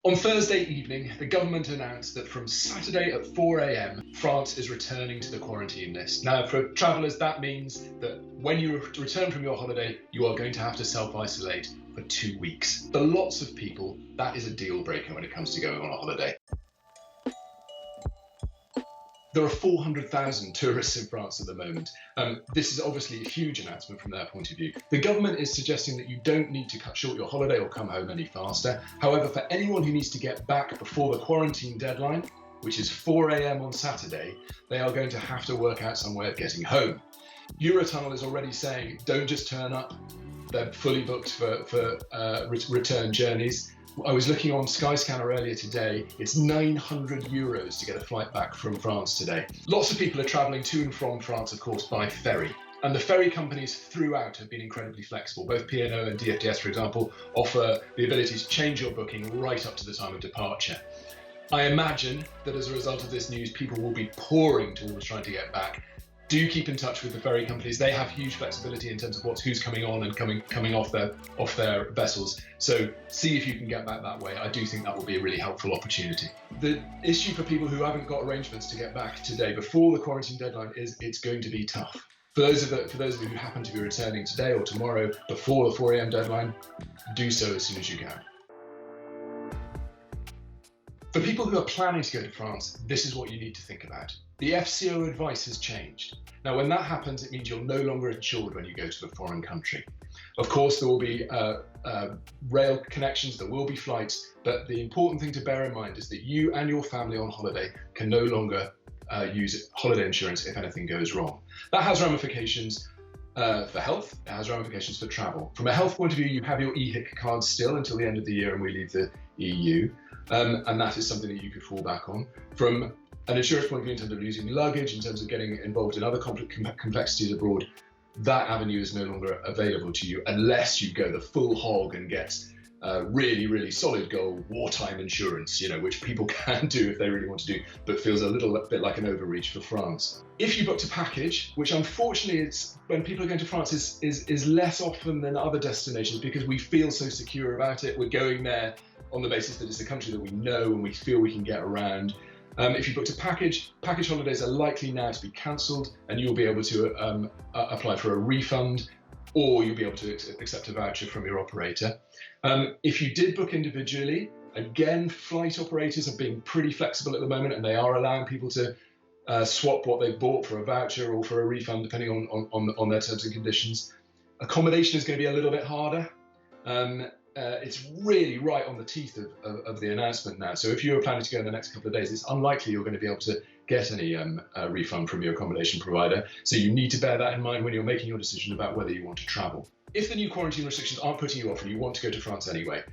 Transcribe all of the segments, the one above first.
On Thursday evening, the government announced that from Saturday at 4 a.m, France is returning to the quarantine list. Now, for travellers, that means that when you return from your holiday, you are going to have to self-isolate for 2 weeks. For lots of people, that is a deal breaker when it comes to going on a holiday. There are 400,000 tourists in France at the moment. This is obviously a huge announcement from their point of view. The government is suggesting that you don't need to cut short your holiday or come home any faster. However, for anyone who needs to get back before the quarantine deadline, which is 4 a.m. on Saturday, they are going to have to work out some way of getting home. Eurotunnel is already saying, don't just turn up. They're fully booked for return journeys. I was looking on Skyscanner earlier today. It's €900 to get a flight back from France today. Lots of people are travelling to and from France, of course, by ferry. And the ferry companies throughout have been incredibly flexible. Both P&O and DFDS, for example, offer the ability to change your booking right up to the time of departure. I imagine that as a result of this news, people will be pouring towards trying to get back. Do keep in touch with the ferry companies. They have huge flexibility in terms of who's coming on and coming off their vessels. So see if you can get back that way. I do think that will be a really helpful opportunity. The issue for people who haven't got arrangements to get back today before the quarantine deadline is it's going to be tough. For those of you who happen to be returning today or tomorrow before the 4 a.m. deadline, do so as soon as you can. For people who are planning to go to France, this is what you need to think about. The FCO advice has changed. Now, when that happens, it means you're no longer insured when you go to a foreign country. Of course, there will be rail connections, there will be flights, but the important thing to bear in mind is that you and your family on holiday can no longer use holiday insurance if anything goes wrong. That has ramifications for health, it has ramifications for travel. From a health point of view, you have your EHIC card still until the end of the year and we leave the EU, and that is something that you could fall back on. From an insurance point of view, in terms of losing luggage, in terms of getting involved in other complexities abroad, that avenue is no longer available to you unless you go the full hog and get really, really solid gold wartime insurance, which people can do if they really want to do, but feels a little bit like an overreach for France. If you booked a package, which unfortunately it's when people are going to France is less often than other destinations because we feel so secure about it. We're going there on the basis that it's a country that we know and we feel we can get around. If you booked a package holidays are likely now to be cancelled and you'll be able to apply for a refund, or you'll be able to accept a voucher from your operator. If you did book individually, again, flight operators are being pretty flexible at the moment and they are allowing people to swap what they've bought for a voucher or for a refund, depending on their terms and conditions. Accommodation is going to be a little bit harder. It's really right on the teeth of the announcement now. So if you were planning to go in the next couple of days, it's unlikely you're going to be able to get any refund from your accommodation provider. So you need to bear that in mind when you're making your decision about whether you want to travel. If the new quarantine restrictions aren't putting you off and you want to go to France anyway,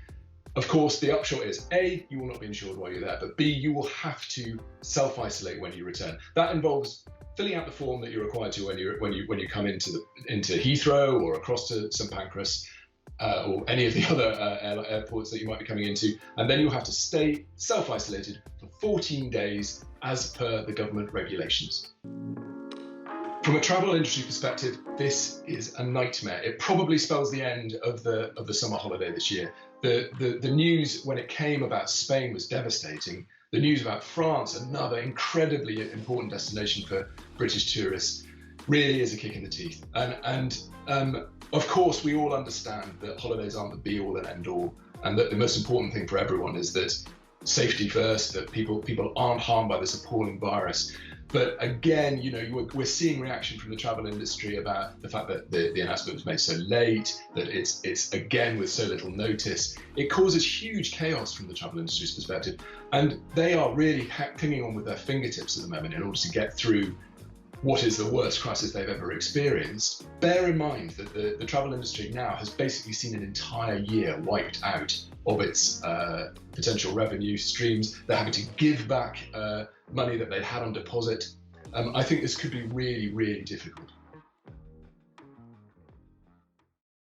of course, the upshot is A, you will not be insured while you're there, but B, you will have to self-isolate when you return. That involves filling out the form that you're required to when you come into Heathrow or across to St Pancras, or any of the other airports that you might be coming into, and then you'll have to stay self-isolated for 14 days as per the government regulations. From a travel industry perspective, this is a nightmare. It probably spells the end of the summer holiday this year. The news when it came about Spain was devastating. The news about France, another incredibly important destination for British tourists, really is a kick in the teeth. And of course, we all understand that holidays aren't the be-all and end-all, and that the most important thing for everyone is that safety first, that people aren't harmed by this appalling virus. But again, we're seeing reaction from the travel industry about the fact that the announcement was made so late, that it's again with so little notice. It causes huge chaos from the travel industry's perspective, and they are really clinging on with their fingertips at the moment in order to get through what is the worst crisis they've ever experienced. Bear in mind that the travel industry now has basically seen an entire year wiped out of its potential revenue streams. They're having to give back money that they'd had on deposit. I think this could be really, really difficult.